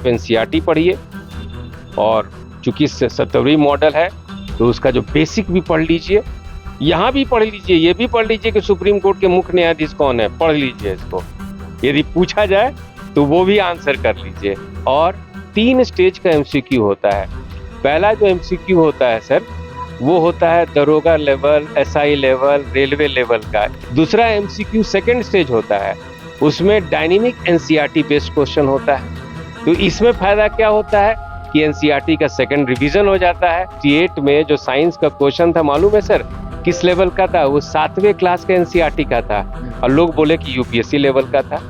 आप एनसीईआरटी पढ़िए, और चूंकि 70वीं मॉडल है तो उसका जो बेसिक भी पढ़ लीजिए, यहाँ भी पढ़ लीजिए, ये भी पढ़ लीजिए कि सुप्रीम कोर्ट के मुख्य न्यायाधीश कौन है, पढ़ लीजिए इसको, यदि पूछा जाए तो वो भी आंसर कर लीजिए। और 3 स्टेज का एमसीक्यू होता है। पहला जो एमसीक्यू होता है सर, वो होता है दरोगा level, SI level, railway level का। दूसरा एमसीक्यू सेकंड स्टेज होता है, उसमें डायनेमिक एनसीईआरटी बेस्ड क्वेश्चन होता है। तो इसमें फायदा क्या होता है कि एनसीईआरटी का सेकंड रिवीजन हो जाता है। 68 में जो साइंस का क्वेश्चन था, मालूम है सर किस लेवल का था? वो 7वें क्लास का एनसीईआरटी का था, और लोग बोले कि यूपीएससी लेवल का था,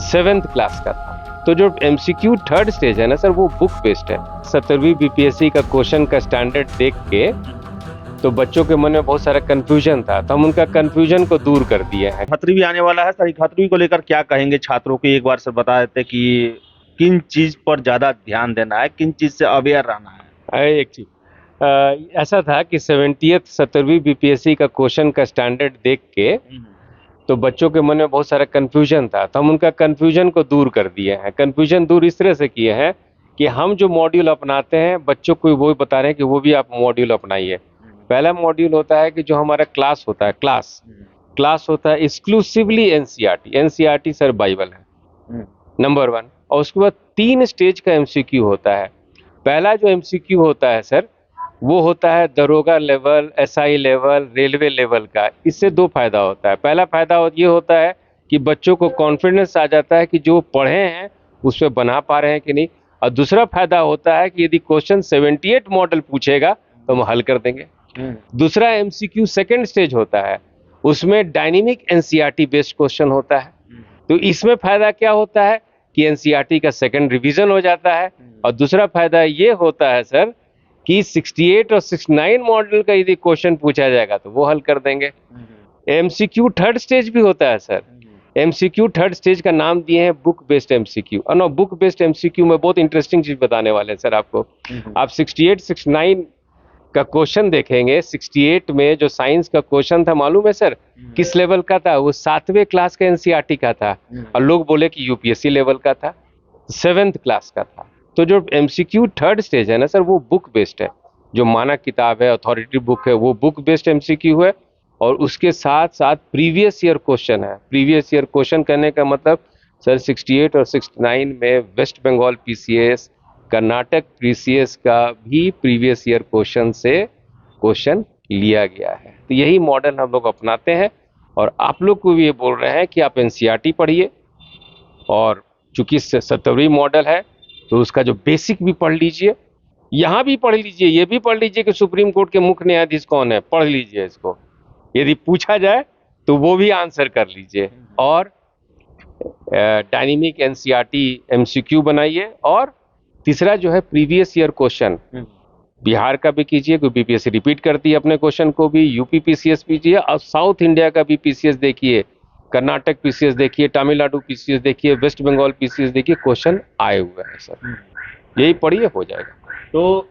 7th क्लास का था। तो जो एमसीक्यू थर्ड स्टेज है ना सर, वो बुक बेस्ड है। 70वीं बीपीएससी का क्वेश्चन का स्टैंडर्ड देख के तो बच्चों के मन में बहुत सारा कंफ्यूजन था, तो हम उनका कंफ्यूजन को दूर कर दिए हैं। 7वीं आने वाला है सर, 7वीं को लेकर क्या कहेंगे छात्रों को? एक बार सर बता देते कि किन चीज पर ज्यादा ध्यान देना है, किन चीज से अवेयर रहना है? एक चीज ऐसा था कि 70वीं बीपीएससी का क्वेश्चन का स्टैंडर्ड देख के तो बच्चों के मन में बहुत सारा कंफ्यूजन था, तो हम उनका कंफ्यूजन को दूर कर दिए हैं। कंफ्यूजन दूर इस तरह से किए हैं कि हम जो मॉड्यूल अपनाते हैं, बच्चों को वो बता रहे हैं कि वो भी आप मॉड्यूल अपनाइए। पहला मॉड्यूल होता है कि जो हमारा क्लास होता है, क्लास होता है एक्सक्लूसिवली एनसीईआरटी सर बाइबल है नंबर 1। और उसके बाद 3 स्टेज का एमसीक्यू होता है। पहला जो एमसीक्यू होता है सर, वो होता है दरोगा level, SI level, railway level का। इससे 2 फायदा होता है। पहला फायदा ये होता है कि बच्चों को कॉन्फिडेंस आ जाता है कि जो पढ़े हैं उस पर बना पा रहे हैं कि नहीं। और दूसरा फायदा होता है कि यदि क्वेश्चन 78 मॉडल पूछेगा तो हम हल कर देंगे। दूसरा एमसीक्यू सेकंड स्टेज होता है, उसमें डायनेमिक एनसीईआरटी बेस्ड क्वेश्चन होता है। तो इसमें फायदा क्या होता है कि एनसीईआरटी का सेकंड रिवीजन हो जाता है। और दूसरा फायदा ये होता है सर कि 68 और 69 मॉडल का यदि क्वेश्चन पूछा जाएगा तो वो हल कर देंगे। एमसीक्यू थर्ड स्टेज भी होता है सर। एमसीक्यू थर्ड स्टेज का नाम दिए हैं बुक बेस्ड एमसीक्यू। और ना, बुक बेस्ड एमसीक्यू में बहुत इंटरेस्टिंग चीज बताने वाले हैं सर आपको। आप 68 69 का क्वेश्चन देखेंगे। 68 में जो साइंस का क्वेश्चन था, मालूम है सर किस लेवल का था? वो 7वें क्लास का एनसीईआरटी का था, और लोग बोले कि यूपीएससी लेवल का था, 7th क्लास का था। तो जो एमसीक्यू थर्ड स्टेज है ना सर, वो बुक बेस्ड है। जो मानक किताब है, अथॉरिटी बुक है, वो बुक बेस्ड एमसीक्यू है। और उसके साथ साथ प्रीवियस ईयर क्वेश्चन है। प्रीवियस ईयर क्वेश्चन करने का मतलब सर 68 और 69 में वेस्ट बंगाल पीसीएस, कर्नाटक पीसीएस का भी प्रीवियस ईयर क्वेश्चन से क्वेश्चन लिया गया है। तो यही मॉडल हम लोग अपनाते हैं, और आप लोग को भी ये बोल रहे हैं कि आप एनसीईआरटी पढ़िए, और चूंकि 70वीं मॉडल है तो उसका जो बेसिक भी पढ़ लीजिए, यहाँ भी पढ़ लीजिए, ये भी पढ़ लीजिए कि सुप्रीम कोर्ट के मुख्य न्यायाधीश कौन है, पढ़ लीजिए इसको, यदि पूछा जाए तो वो भी आंसर कर लीजिए। और डायनेमिक एनसीईआरटी एमसीक्यू बनाइए। और तीसरा जो है प्रीवियस ईयर क्वेश्चन बिहार का भी कीजिए, क्योंकि बीपीएससी रिपीट करती है अपने क्वेश्चन को भी। यूपी पीसीएस कीजिए, और साउथ इंडिया का भी पीसीएस देखिए, कर्नाटक पीसीएस देखिए, तमिलनाडु पीसीएस देखिए, वेस्ट बंगाल पीसीएस देखिए, क्वेश्चन आए हुए हैं सर। यही पढ़िए, हो जाएगा। तो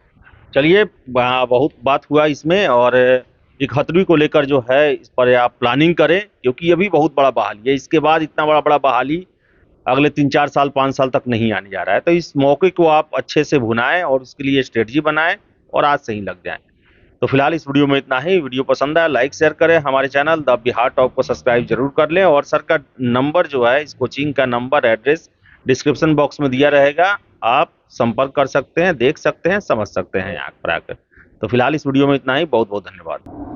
चलिए, बहुत बात हुआ इसमें, और 71वीं को लेकर जो है इस पर आप प्लानिंग करें, क्योंकि ये भी बहुत बड़ा बहाली है। इसके बाद इतना बड़ा बहाली अगले 3-4 साल 5 साल तक नहीं आने जा रहा है। तो इस मौके को आप अच्छे से भुनाएं और उसके लिए स्ट्रेटजी बनाएं, और आज से ही लग जाएं। तो फिलहाल इस वीडियो में इतना ही। वीडियो पसंद आया लाइक शेयर करें, हमारे चैनल द बिहार टॉप को सब्सक्राइब जरूर कर लें। और सर का नंबर जो है, इस कोचिंग का नंबर, एड्रेस डिस्क्रिप्शन बॉक्स में दिया रहेगा, आप संपर्क कर सकते हैं, देख सकते हैं, समझ सकते हैं यहाँ पर आकर। तो फिलहाल इस वीडियो में इतना ही। बहुत बहुत धन्यवाद।